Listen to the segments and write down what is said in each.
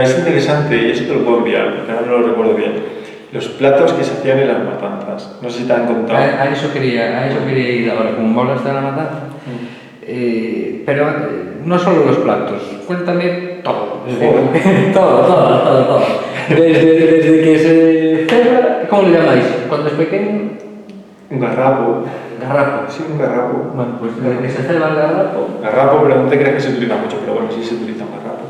Es interesante, y eso te lo puedo enviar, porque ahora no lo recuerdo bien. Los platos que se hacían en las matanzas. No sé si te han contado. A eso quería ir ahora, como me hablas de la matanza. Pero no solo los platos, cuéntame todo. Todo. Desde que se cebra, ¿cómo le llamáis? Cuando es pequeño. Un garrapo. Garrapo. Sí, un garrapo. Bueno, pues desde que se ceba el garrapo. Garrapo, pero no te creas que se utiliza mucho, pero bueno, sí se utiliza un garrapo.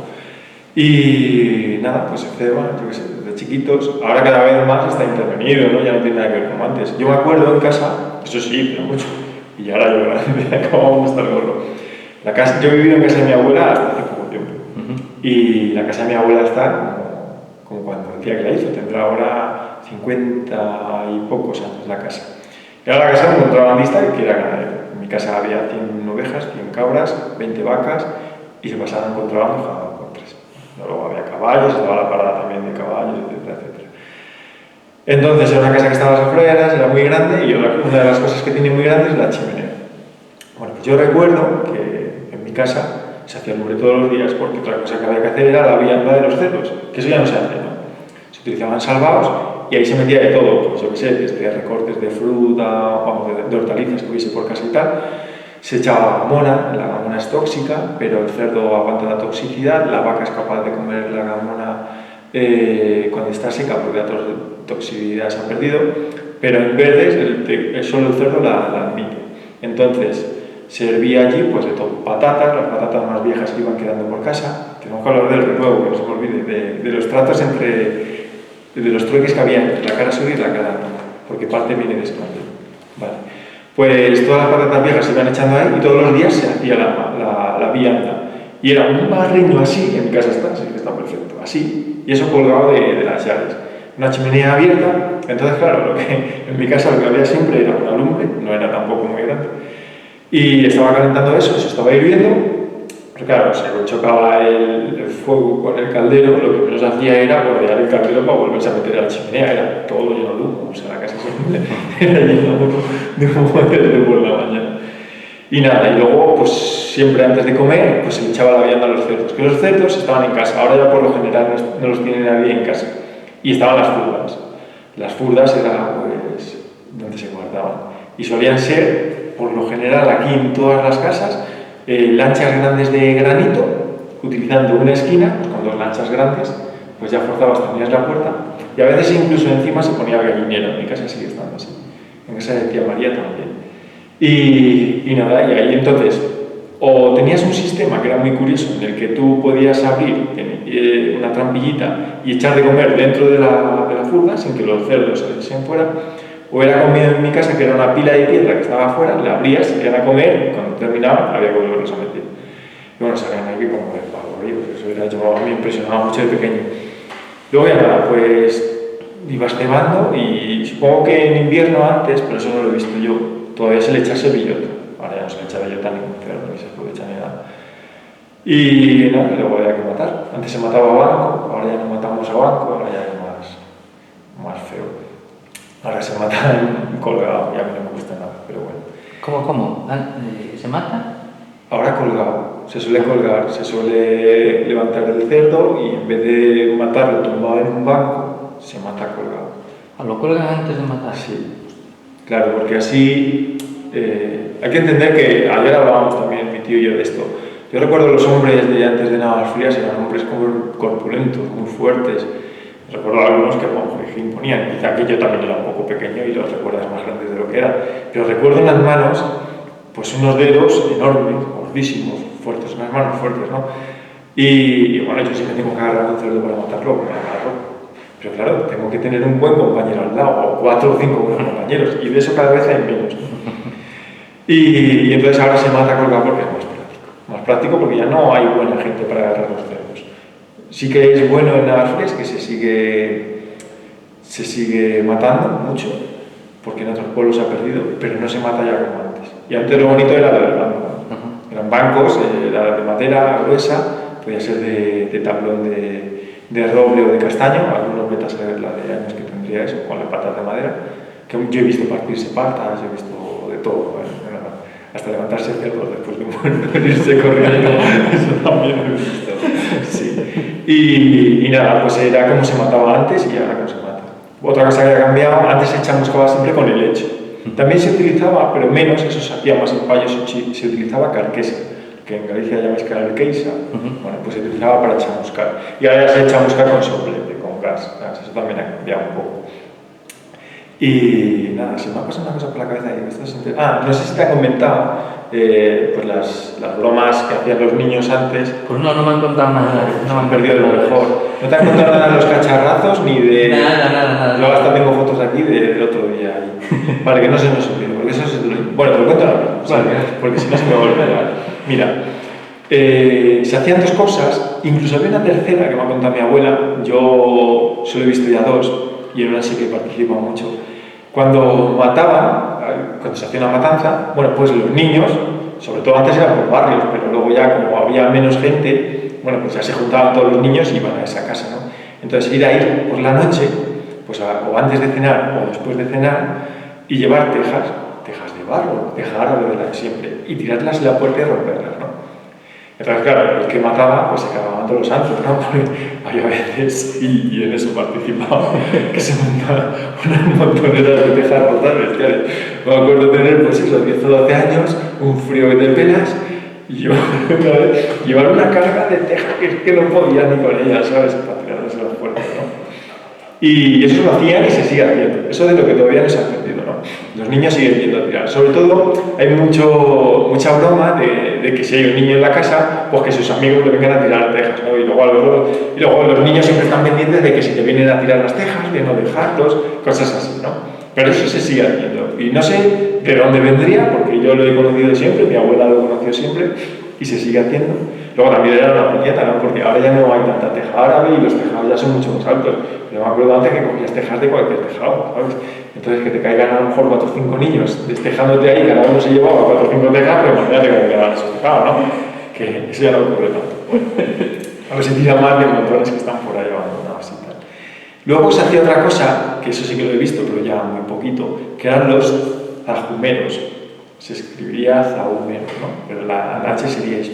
Y nada, pues se ceba, yo qué sé, desde chiquitos. Ahora cada vez más está intervenido, ¿no? Ya no tiene nada que ver como antes. Yo me acuerdo en casa, eso sí, pero mucho, y ahora yo grande, acabamos de estar gordo. Yo he vivido en casa de mi abuela hasta hace poco tiempo. Y la casa de mi abuela está como cuando decía que la hizo, tendrá ahora 50 y pocos años la casa. Era la casa de un contrabandista que era ganadero. En mi casa había 100 ovejas, 100 cabras, 20 vacas y se pasaban contrabando y jugaban contras. Luego había caballos, estaba la parada también de caballos, etcétera. Entonces era una casa que estaba a las afueras, era muy grande y una de las cosas que tiene muy grande es la chimenea. Bueno, pues yo recuerdo que en mi casa se hacía lumbre todos los días porque otra cosa que había que hacer era la vianda de los cerdos, que eso ya no se hace, ¿no? Se utilizaban salvados y ahí se metía de todo, pues yo qué sé, desde recortes de fruta, vamos, de hortalizas que hubiese por casa y tal. Se echaba gamona, la gamona es tóxica, pero el cerdo aguanta la toxicidad, la vaca es capaz de comer la gamona cuando está seca porque la toxicidad se ha perdido, pero en verdes solo el cerdo la admite. Entonces se hervía allí pues de todo, patatas, las patatas más viejas que iban quedando por casa. Tenemos que hablar del renuevo, que no se me olvide, de los tratos de los trueques que había entre la cara sur y la cara norte, porque parte viene de España. Vale. Pues todas las patatas viejas se iban echando ahí y todos los días se hacía la vianda. Y era un barreño así, en mi casa está, así que está perfecto, así, y eso colgado de las llaves. Una chimenea abierta, entonces claro, en mi casa lo que había siempre era una lumbre, no era tampoco muy grande, y estaba calentando eso, se estaba hirviendo, pero claro, se chocaba el fuego con el caldero, lo que menos hacía era bordear el caldero para volverse a meter a la chimenea, era todo lleno de humo, o sea, la casa siempre era llena de humo desde por la mañana. Y nada, y luego, pues siempre antes de comer, pues se le echaba la vianda a los cerdos, que los cerdos estaban en casa, ahora ya por lo general no los tiene nadie en casa, y estaban las furdas. Las furdas era pues donde se guardaban, y solían ser, por lo general aquí en todas las casas, lanchas grandes de granito, utilizando una esquina, pues con dos lanchas grandes, pues ya forzabas, tenías la puerta, y a veces incluso encima se ponía el gallinero, en mi casa sigue estando así, en casa de tía María también. Y nada, y ahí entonces, o tenías un sistema que era muy curioso, en el que tú podías abrir una trampillita y echar de comer dentro de la furda, sin que los cerdos se echen fuera, o era comida en mi casa, que era una pila de piedra que estaba afuera, la abrías, se iban a comer, y cuando terminaban había que volverlos a meter. Y bueno, salían ahí que como el pavo, eso a mí me impresionaba mucho de pequeño. Luego ya nada, pues ibas cebando y supongo que en invierno antes, pero eso no lo he visto yo, todavía se le echase bellota. Ahora ya no se le echa bellota a ningún cerdo, ni se puede echar ni nada. Y nada, luego había que matar. Antes se mataba a banco, ahora ya no matamos a banco, ahora ya es más feo. Ahora se mata colgado, y a mí no me gusta nada, pero bueno. ¿Cómo? ¿Se mata? Ahora colgado, se suele colgar, se suele levantar el cerdo y en vez de matarlo tumbado en un banco, se mata colgado. ¿Lo cuelgan antes de matar? Sí, claro, porque así hay que entender que ayer hablábamos también mi tío y yo de esto. Yo recuerdo los hombres de antes de Navas Frías eran hombres corpulentos, muy fuertes. Recuerdo algunos que imponían, quizá que yo también era un poco pequeño y los recuerdas más grandes de lo que era, pero recuerdo en las manos pues unos dedos enormes, gordísimos, fuertes, unas manos fuertes, ¿no? Y bueno, yo sí me tengo que agarrar a un cerdo para matarlo, me agarro. Pero claro, tengo que tener un buen compañero al lado, o 4 o 5 buenos compañeros, y de eso cada vez hay menos. Y entonces ahora se mata colgado porque es más práctico porque ya no hay buena gente para agarrar los cerdos. Sí que es bueno en Navas Frías que se sigue matando mucho, porque en otros pueblos se ha perdido, pero no se mata ya como antes. Y antes lo bonito era lo del banco. Eran bancos, era de madera gruesa, podía ser de tablón de roble o de castaño, algunos metas a ver la de años que tendría eso, con las patas de madera, que yo he visto partirse patas, he visto de todo, hasta levantarse cerdos después de muerto, irse corriendo, eso también lo he visto. Sí. Y nada, pues era como se mataba antes y ahora como se mata. Otra cosa que ha cambiado, antes se chamuscaba siempre con el lecho. También se utilizaba, pero menos, eso se hacía más en payos, se utilizaba carquesa, que en Galicia llamáis carqueisa, bueno, pues se utilizaba para chamuscar. Y ahora ya se chamusca con soplete, con gas, ¿sabes? Eso también ha cambiado un poco. Y nada, se me ha pasado una cosa por la cabeza ahí. No sé si te han comentado pues las bromas que hacían los niños antes. Pues no me han contado nada. No me han perdido de lo mejor. No te han contado nada de los cacharrazos ni de. Nada. Yo hasta tengo fotos aquí del otro día ahí. Para que no se nos olvide, porque eso es. Bueno, te lo cuento ahora mismo, Vale. porque si no se me va a olvidar. Mira, se hacían dos cosas, incluso había una tercera que me ha contado mi abuela. Yo solo he visto ya dos y en una sí que he participado mucho. Cuando mataban, cuando se hacía una matanza, bueno, pues los niños, sobre todo antes eran por barrios, pero luego ya como había menos gente, bueno, pues ya se juntaban todos los niños y iban a esa casa, ¿no? Entonces ir ahí por la noche, pues o antes de cenar o después de cenar, y llevar tejas de barro, teja árabe de la de siempre, y tirarlas en la puerta y romperlas, ¿no? Entonces, claro, el que mataba, pues se acababan todos los santos, ¿no? Porque había veces, y en eso participaba, que se montaban unas montoneras de tejas rotas bestiales. Me acuerdo tener, pues eso, 10 o 12 años, un frío que te pelas, y yo, llevar una carga de teja que no podía ni con ella, ¿sabes? Para tirarlas en las puertas, ¿no? Y eso lo hacían y se sigue haciendo. Eso de lo que todavía no se ha aprendido, ¿no? Los niños siguen yendo a tirar. Sobre todo, hay mucha broma de que si hay un niño en la casa, pues que sus amigos le vengan a tirar tejas, ¿no? Y luego los niños siempre están pendientes de que si te vienen a tirar las tejas, de no dejarlos, cosas así, ¿no? Pero eso se sigue haciendo. Y no sé de dónde vendría, porque yo lo he conocido siempre, mi abuela lo conoció siempre, y se sigue haciendo. Luego también era una puñeta, ¿no? Porque ahora ya no hay tanta teja árabe y los tejados ya son mucho más altos. Pero me acuerdo antes que cogías tejas de cualquier tejado, ¿sabes? Entonces que te caigan a lo mejor 4 o 5 niños destejándote ahí, cada uno se llevaba 4 o 5 tejas, pero imagínate cómo quedaban esos tejados, ¿no? Que eso ya no ocurre tanto. A ver si tira más de montones que están por ahí abandonados y tal. Luego se hacía otra cosa, que eso sí que lo he visto, pero ya muy poquito, que eran los zajumeros. Se escribiría zahumero, ¿no? Pero la H sería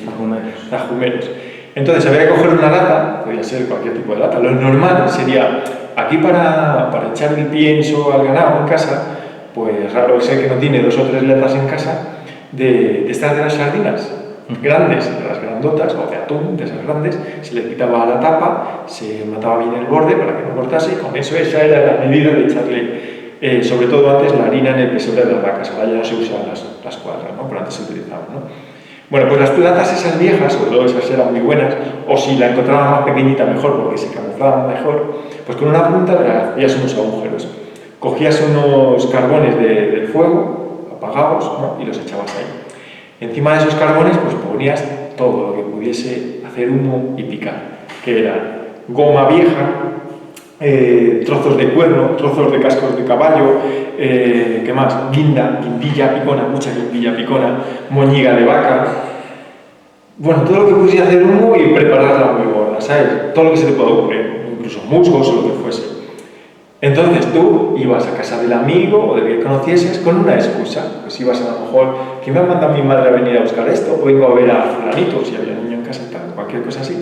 zajumeros. Entonces había que coger una lata, podía ser cualquier tipo de lata. Lo normal sería, aquí para echar el pienso al ganado en casa, pues raro es el que no tiene 2 o 3 latas en casa, de estas de las sardinas grandes, de las grandotas, o de atún, de esas grandes, se le quitaba la tapa, se mataba bien el borde para que no cortase, y con eso esa era la medida de echarle. Sobre todo antes la harina en el pesebre de las vacas, ahora ya no se usan las cuadras, ¿no? Pero antes se utilizaban, ¿no? Bueno, pues las latas esas viejas, sobre todo esas eran muy buenas, o si la encontraban más pequeñita mejor porque se camuflaban mejor, pues con una punta le hacías unos agujeros. Cogías unos carbones del fuego, apagados, ¿no? Y los echabas ahí. Encima de esos carbones pues ponías todo lo que pudiese hacer humo y picar, que era goma vieja, trozos de cuerno, trozos de cascos de caballo, ¿qué más? Guindilla picona, mucha guindilla picona, moñiga de vaca. Bueno, todo lo que pudiese hacer humo y prepararla muy gorda, ¿sabes? Todo lo que se te pueda ocurrir, incluso musgos o lo que fuese. Entonces tú ibas a casa del amigo o del que conocieses con una excusa. Pues ibas a lo mejor, ¿quién me ha mandado mi madre a venir a buscar esto? O vengo a ver a fulanito, si había niño en casa y tal, cualquier cosa así.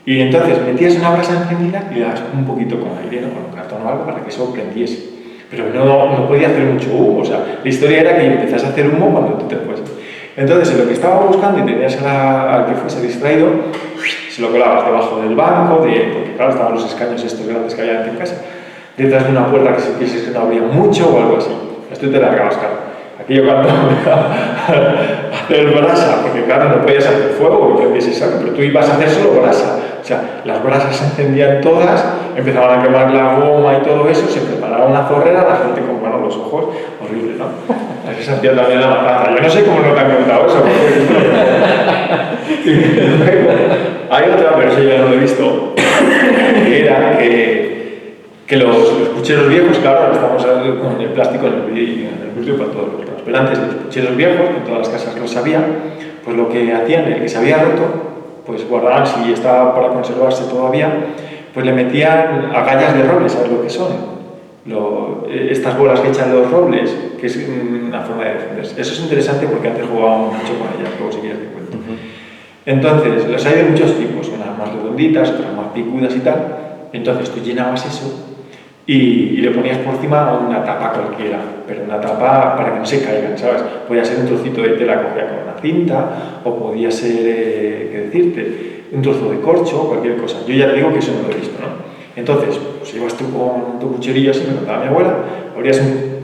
Y entonces metías una brasa encendida y le dabas un poquito con aire, ¿no? Con un cartón o algo para que eso prendiese. Pero no podía hacer mucho humo, o sea, la historia era que empezás a hacer humo cuando tú te fueses. Entonces, en lo que estaba buscando y tenías al que fuese distraído, se lo colabas debajo del banco, porque claro, estaban los escaños estos grandes que había en casa, detrás de una puerta que si quisieses no abría mucho o algo así. Esto te largabas, claro. Aquello cuando hacer brasa, porque claro, no podías hacer fuego porque prendiese saco, pero tú ibas a hacer solo brasa. O sea, las brasas se encendían todas, empezaban a quemar la goma y todo eso, se preparaba una zorrera, la gente con los ojos, horrible, ¿no? Así se hacía también la matanza. Yo no sé cómo no te han contado eso. Y luego, hay otra, pero eso yo no lo he visto, que era que los pucheros viejos, claro, ahora estamos con el plástico en el vidrio para todos los lados. Pero antes los pucheros viejos, que en todas las casas los había, pues lo que hacían, el que se había roto, pues guardaban, si estaba para conservarse todavía, pues le metían agallas de roble, ¿sabes lo que son? Estas bolas que echan los robles, que es una forma de defenderse. Eso es interesante porque antes jugábamos mucho con ellas, luego si quieres te cuento. Entonces, los hay de muchos tipos, unas más redonditas, otras más picudas y tal. Entonces tú llenabas eso y le ponías por encima una tapa cualquiera, pero una tapa para que no se caigan, ¿sabes? Podía ser un trocito de tela cogida con una cinta, o podía ser, ¿qué decirte? Un trozo de corcho, cualquier cosa. Yo ya te digo que eso no lo he visto, ¿no? Entonces, pues ibas tú con tu cuchillo, así me contaba mi abuela,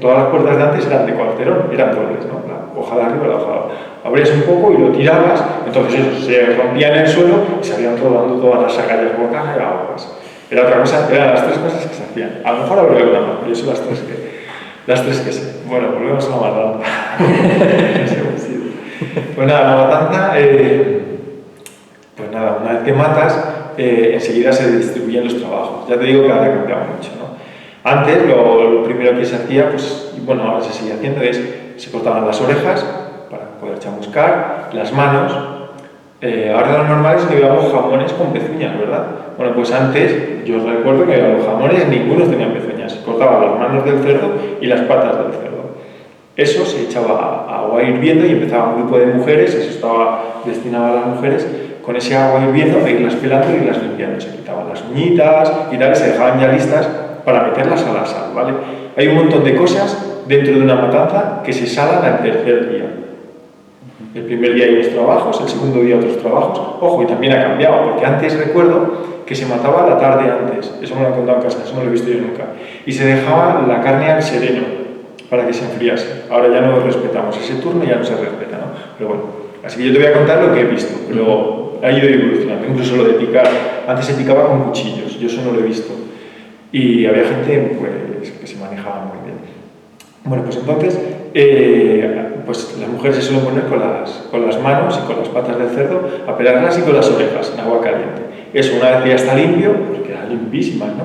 todas las puertas de antes eran de cuarterón, eran dobles, ¿no? La hoja de arriba y la hoja de abajo. Abrías un poco y lo tirabas, entonces eso, se rompía en el suelo y se habían rodando todas las agallas por caja y aguas. Era otra cosa, eran las tres cosas que se hacían. A lo mejor habría alguna más, pero yo son las tres que sé. Bueno, volvemos a la matanza. Pues nada, la matanza, pues nada, una vez que matas, enseguida se distribuyen los trabajos. Ya te digo que ahora ha cambiado mucho, ¿no? Antes, lo primero que se hacía, pues, y bueno, ahora se sigue haciendo, es se cortaban las orejas para poder chamuscar, las manos. Ahora lo normal es que veamos jamones con pezuñas, ¿verdad? Bueno, pues antes, yo os recuerdo que los jamones ninguno tenían pezuñas. Se cortaban las manos del cerdo y las patas del cerdo. Eso se echaba a agua hirviendo y empezaba un grupo de mujeres, eso estaba destinado a las mujeres, con ese agua hirviendo a irlas pelando y irlas limpiando. Se quitaban las uñitas y tal, y se dejaban ya listas para meterlas a la sal, ¿vale? Hay un montón de cosas dentro de una matanza que se salan al tercer día. El primer día hay unos trabajos, el segundo día otros trabajos. Ojo, y también ha cambiado, porque antes recuerdo que se mataba la tarde antes. Eso me lo han contado en casa, eso no lo he visto yo nunca. Y se dejaba la carne al sereno para que se enfriase. Ahora ya no respetamos ese turno, ya no se respeta, ¿no? Pero bueno, así que yo te voy a contar lo que he visto, pero ha ido evolucionando. Incluso lo de picar, antes se picaba con cuchillos, yo eso no lo he visto. Y había gente pues, que se manejaba muy bien. Bueno, pues entonces, pues las mujeres se suelen poner con las manos y con las patas del cerdo a pelarlas y con las orejas en agua caliente. Eso, una vez que ya está limpio, pues quedan limpísimas, ¿no?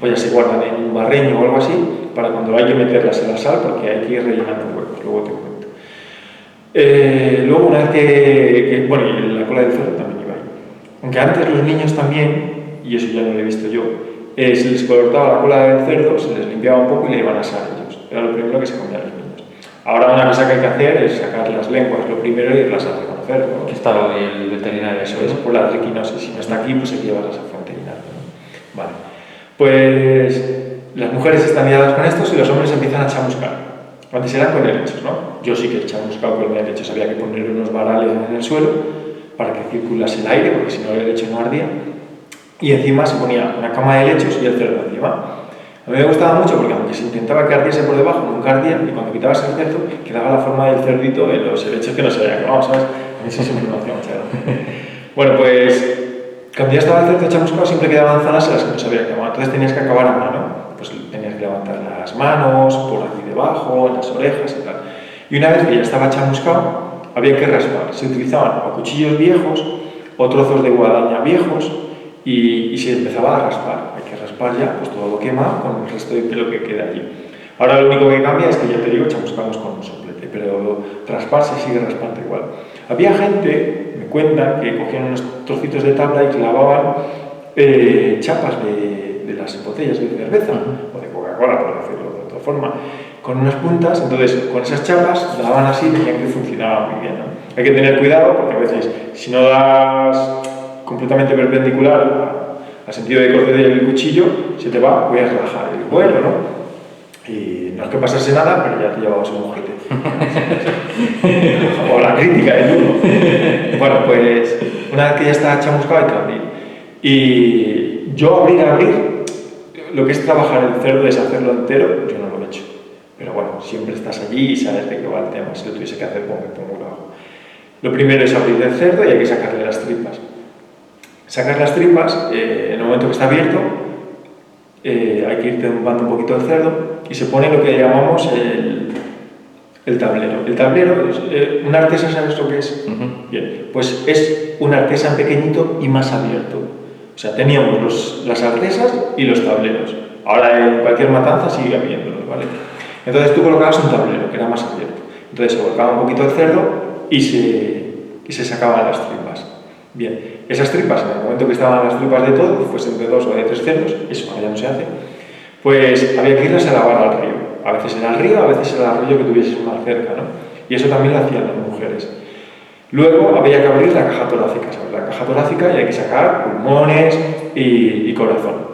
Pues ya se guardan en un barreño o algo así para cuando hay que meterlas en la sal, porque hay que ir rellenando huecos, luego te cuento. Luego, una vez bueno, y la cola del cerdo también iba ahí. Aunque antes los niños también, y eso ya no lo he visto yo, se les cortaba la cola del cerdo, se les limpiaba un poco y le iban a asar ellos. Era lo primero que se comían los niños. Ahora una cosa que hay que hacer es sacar las lenguas, lo primero y irlas a reconocer, ¿no? Que estaba hoy el veterinario. Eso es, por la triquinosis. Si no está aquí, pues hay que llevarlas a veterinario, ¿no? Vale. Pues las mujeres están liadas con estos y los hombres empiezan a chamuscar. Antes eran con helechos, ¿no? Yo sí que he chamuscado con helechos. Había que poner unos varales en el suelo para que circulase el aire, porque si no el helecho no ardía. Y encima se ponía una cama de helechos y el cerdo encima. A mí me gustaba mucho porque aunque se intentaba que ardiese por debajo, nunca ardía, y cuando quitabas el cerdo, quedaba la forma del cerdito en los helechos que no se habían quemado, ¿sabes? A mí eso siempre me hacía mucha gracia. Bueno, pues cuando ya estaba el cerdo chamuscado siempre quedaban zonas en las que no se había quemado, entonces tenías que acabar a mano, pues tenías que levantar las manos, por aquí debajo, en las orejas y tal. Y una vez que ya estaba chamuscado, había que raspar. Se utilizaban o cuchillos viejos o trozos de guadaña viejos y se empezaba a raspar. Hay que raspar ya pues todo lo quema con el resto de pelo que queda allí. Ahora lo único que cambia es que ya te digo, chamuscamos con un soplete, pero raspar se sigue raspando igual. Había gente, me cuentan, que cogían unos trocitos de tabla y clavaban chapas de las botellas de cerveza o de Coca-Cola, por decirlo de otra forma, con unas puntas. Entonces con esas chapas daban así y decían que funcionaba muy bien, ¿no? Hay que tener cuidado porque a veces si no das completamente perpendicular al sentido de corte del cuchillo, se te va, voy a relajar el cuero, ¿no? Y no es que pasase nada, pero ya te llevabas un ojete. O la crítica del uno. Bueno, pues una vez que ya está chamuscado hay que abrir. Y yo abrir, lo que es trabajar el cerdo, deshacerlo entero, yo no lo he hecho. Pero bueno, siempre estás allí y sabes de qué va el tema. Si lo tuviese que hacer, pues me pongo lo hago. Lo primero es abrir el cerdo y hay que sacarle las tripas. Sacas las tripas, en el momento que está abierto, hay que ir tumbando un poquito el cerdo y se pone lo que llamamos el tablero. El tablero, un artesa, ¿sabes lo que es? Bien, pues es un artesa pequeñito y más abierto. O sea, teníamos las artesas y los tableros. Ahora en cualquier matanza sigue habiéndolos, ¿vale? Entonces tú colocabas un tablero que era más abierto. Entonces se volcaba un poquito el cerdo y se sacaban las tripas. Bien, esas tripas, en el momento que estaban las tripas de todo, fuesen de 2 o de 3 cerdos, eso ahora ya no se hace, pues había que irlas a lavar al río. A veces era al río, a veces era al arroyo que tuvieses más cerca, ¿no? Y eso también lo hacían las mujeres. Luego había que abrir la caja torácica. Se abre la caja torácica y hay que sacar pulmones y corazón.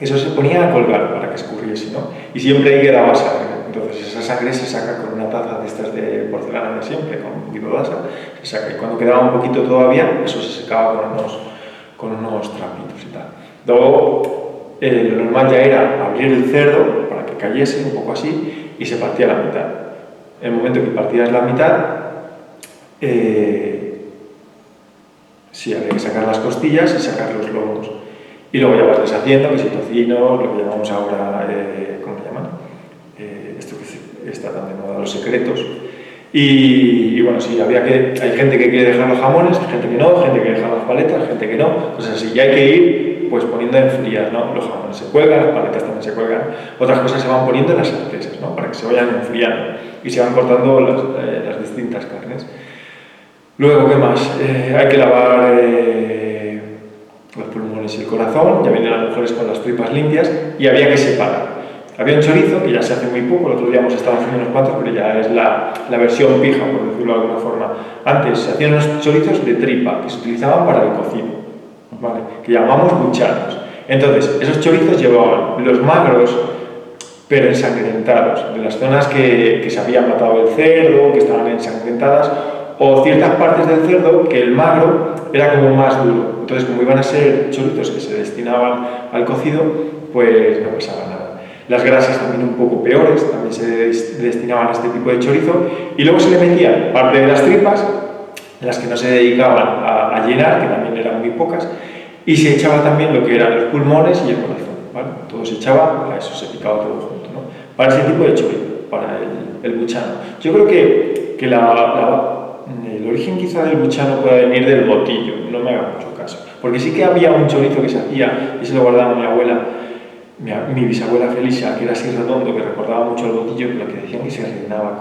Eso se ponía a colgar para que escurriese, ¿no? Y siempre ahí quedaba sangre. Entonces esa sangre se saca con una taza de estas de porcelana de siempre, con un poquito de asa, se saca. Y cuando quedaba un poquito todavía, eso se secaba con unos trapitos y tal. Luego, lo normal ya era abrir el cerdo para que cayese, un poco así, y se partía la mitad. En el momento que partías la mitad, sí, había que sacar las costillas y sacar los lomos. Y luego ya vas deshaciendo, que si tocino, lo que llamamos ahora, ¿cómo le llaman? Esto que está tan de moda, los secretos. Y bueno, sí, hay gente que quiere dejar los jamones, gente que no, gente que deja las paletas, gente que no, cosas así. Y hay que ir pues poniendo a enfriar, ¿no? Los jamones se cuelgan, las paletas también se cuelgan. Otras cosas se van poniendo en las sartenes, ¿no? Para que se vayan enfriando y se van cortando las distintas carnes. Luego, ¿qué más? Hay que lavar los pulmones y el corazón, ya vienen las mujeres con las tripas limpias y había que separar. Había un chorizo que ya se hace muy poco, el otro día hemos estado haciendo unos cuantos, pero ya es la versión pija, por decirlo de alguna forma. Antes se hacían unos chorizos de tripa que se utilizaban para el cocido, ¿vale? Que llamamos buchanos. Entonces, esos chorizos llevaban los magros, pero ensangrentados, de las zonas que se había matado el cerdo, que estaban ensangrentadas, o ciertas partes del cerdo que el magro era como más duro. Entonces, como iban a ser chorizos que se destinaban al cocido, pues no pasaba nada. Las grasas también un poco peores, también se destinaban a este tipo de chorizo, y luego se le metían parte de las tripas, las que no se dedicaban a llenar, que también eran muy pocas, y se echaba también lo que eran los pulmones y el corazón, ¿vale? Todo se echaba, a eso se picaba todo junto, ¿no? Para ese tipo de chorizo, para el buchano. Yo creo que el origen quizá del buchano puede venir del botillo, no me haga mucho caso, porque sí que había un chorizo que se hacía, y se lo guardaba mi abuela, mi bisabuela Felicia, que era así redondo, que recordaba mucho el botillo, pero que decían que se rellenaba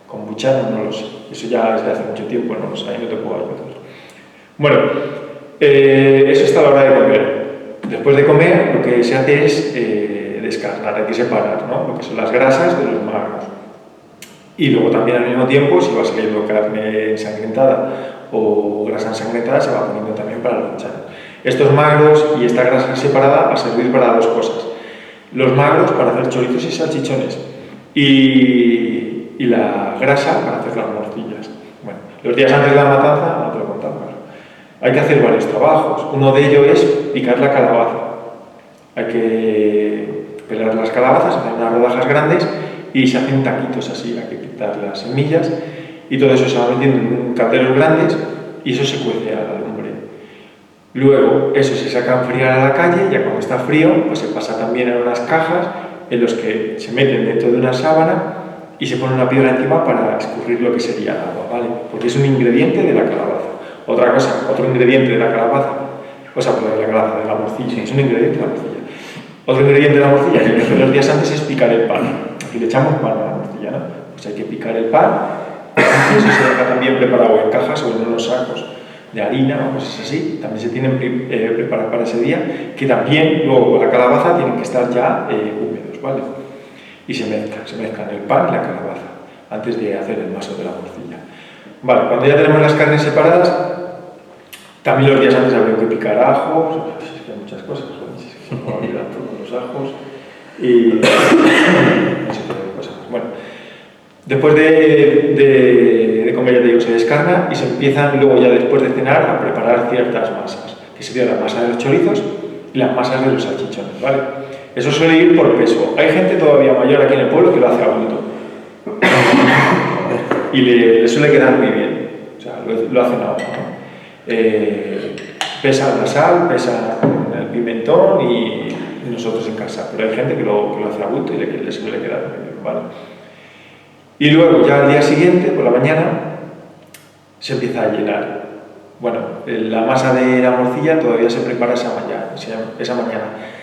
con buchano, no lo sé, eso ya es de hace mucho tiempo, no lo sé, ahí no te puedo ayudar. Bueno, eso está a la hora de comer. Después de comer, lo que se hace es descarnar, hay que separar, ¿no? Lo que son las grasas de los magros. Y luego también al mismo tiempo, si va saliendo carne ensangrentada o grasa ensangrentada, se va poniendo también para los buchanos. Estos magros y esta grasa separada va a servir para dos cosas. Los magros para hacer chorizos y salchichones y la grasa para hacer las morcillas. Bueno, los días antes de la matanza, no te lo he contado, claro, hay que hacer varios trabajos. Uno de ellos es picar la calabaza. Hay que pelar las calabazas, hacer unas rodajas grandes y se hacen taquitos así, hay que quitar las semillas y todo eso se va metiendo en calderos grandes y eso se cuece a la lumbre. Luego eso se saca a enfriar a la calle, ya cuando está frío pues se pasa también en unas cajas en los que se meten dentro de una sábana y se pone una piedra encima para escurrir lo que sería el agua, ¿vale? Porque es un ingrediente de la calabaza. Otra cosa, otro ingrediente de la calabaza, de la calabaza, de la morcilla, es un ingrediente de la morcilla. Otro ingrediente de la morcilla que hay que hacer los días antes es picar el pan. Aquí le echamos pan a la morcilla, ¿no? Pues hay que picar el pan, y eso se deja también preparado en cajas o en unos sacos de harina o cosas así. También se tienen preparados para ese día, que también luego con la calabaza tienen que estar ya húmedos, ¿vale? Y se mezclan el pan y la calabaza antes de hacer el maso de la morcilla. Vale, cuando ya tenemos las carnes separadas, también los días antes habría que picar ajos, es que hay muchas cosas, se me va a olvidar todos los ajos y ese tipo de cosas. Bueno, después de comer, ya te digo, se descarga y se empiezan luego ya después de cenar a preparar ciertas masas, que sería la masa de los chorizos y las masas de los salchichones, ¿vale? Eso suele ir por peso. Hay gente todavía mayor aquí en el pueblo que lo hace a bulto y le suele quedar muy bien, o sea, lo hacen a ojo, ¿no? Pesan la sal, pesan el pimentón y nosotros en casa, pero hay gente que lo hace a bulto y le suele quedar muy bien, ¿vale? Y luego ya al día siguiente, por la mañana, se empieza a llenar. Bueno, la masa de la morcilla todavía se prepara esa mañana.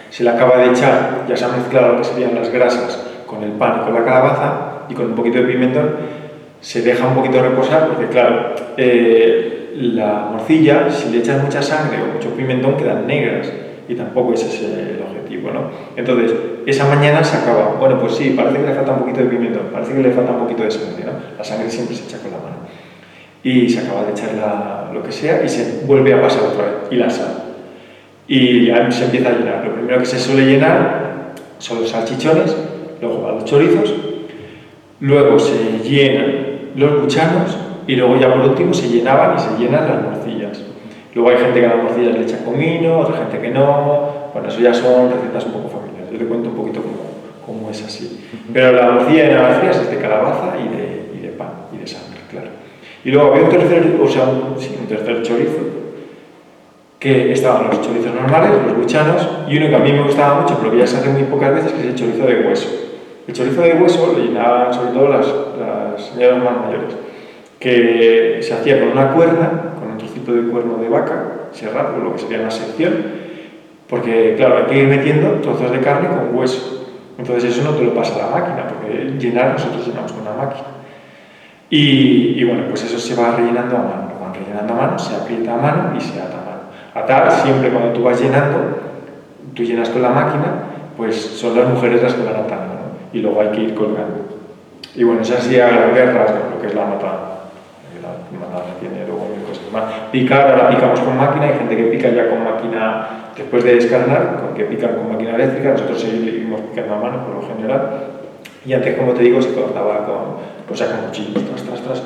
Se le acaba de echar, ya se ha mezclado lo que serían las grasas con el pan y con la calabaza y con un poquito de pimentón. Se deja un poquito reposar porque, claro, la morcilla, si le echas mucha sangre o mucho pimentón, quedan negras y tampoco ese es el objetivo, ¿no? Entonces, esa mañana se acaba. Bueno, pues sí, parece que le falta un poquito de pimentón, parece que le falta un poquito de sangre, ¿no? La sangre siempre se echa con la mano. y se acaba de echar lo que sea y se vuelve a pasar otra vez y la sal. Y ya se empieza a llenar. Lo primero que se suele llenar son los salchichones, luego van los chorizos, luego se llenan los buchanos y luego ya por último se llenaban y se llenan las morcillas. Luego hay gente que a las morcillas le echa comino, otra gente que no. Bueno, eso ya son recetas un poco familiares. Yo te cuento un poquito cómo es así. Pero la morcilla de navajas es de calabaza y de pan y de sangre, claro. Y luego había un tercer chorizo, que estaban los chorizos normales, los buchanos, y uno que a mí me gustaba mucho, pero que ya se hace muy pocas veces, que es el chorizo de hueso. El chorizo de hueso lo llenaban sobre todo las señoras más mayores, que se hacía con una cuerna, con un trocito de cuerno de vaca, serrado, lo que sería una sección, porque claro, hay que ir metiendo trozos de carne con hueso. Entonces eso no te lo pasa a la máquina, porque nosotros llenamos con una máquina. Y bueno, pues eso se va rellenando a mano, lo van rellenando a mano, se aprieta a mano y se ata a mano. Atar, siempre cuando tú vas llenando, tú llenas con la máquina, pues son las mujeres las que van atando, ¿no? Y luego hay que ir colgando. Y bueno, esa sí a grandes rasgos, lo que es la matanza. La matanza tiene luego mil cosas más. Picar, ahora picamos con máquina, hay gente que pica ya con máquina después de descarnar, que pican con máquina eléctrica, nosotros seguimos picando a mano por lo general. Y antes, como te digo, se cortaba con cuchillos, tras,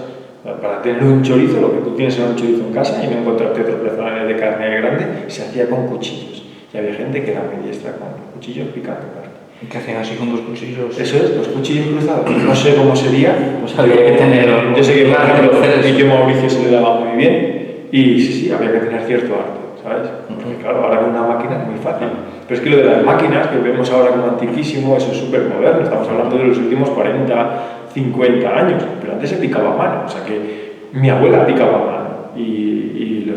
para tener un chorizo, lo que tú tienes era un chorizo en casa y no encontrarte otros pezones de carne grande, se hacía con cuchillos. Y había gente que era muy diestra con cuchillos picando carne. ¿Y qué hacían así con dos cuchillos? Eso es, los cuchillos cruzados. No sé cómo sería. Pues había que tener... Yo sé que, por ejemplo, mi tío Mauricio se le daba muy bien y sí, había que tener cierto arte, ¿sabes? Porque claro, ahora con una máquina es muy fácil. Pero es que lo de las máquinas, que vemos ahora como antiquísimo, eso es súper moderno. Estamos hablando de los últimos 40, 50 años. Pero antes se picaba a mano. O sea que mi abuela picaba a mano y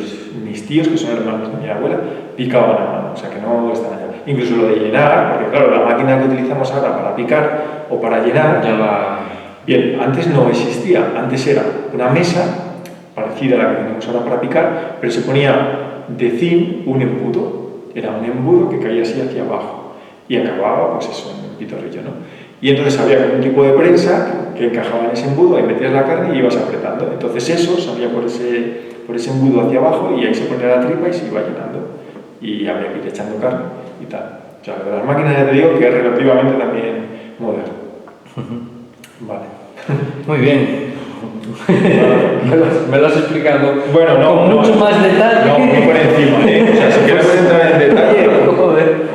mis tíos, que son hermanos de mi abuela, picaban a mano. O sea que no están allá. Incluso lo de llenar, porque claro, la máquina que utilizamos ahora para picar o para llenar, bien, antes no existía. Antes era una mesa parecida a la que tenemos ahora para picar, pero se ponía de zinc un embudo. Era un embudo que caía así hacia abajo y acababa, pues eso, en un pitorrillo, ¿no? Y entonces había un tipo de prensa que encajaba en ese embudo, ahí metías la carne y ibas apretando. Entonces eso salía por ese embudo hacia abajo y ahí se ponía la tripa y se iba llenando. Y había que ir echando carne y tal. O sea, de las máquinas ya te digo que es relativamente también moderno. Vale. Muy bien. me lo has explicado. Bueno, no, con mucho más detalle. No, muy por encima, ¿eh? O sea, si quieres entrar en detalle. Joder.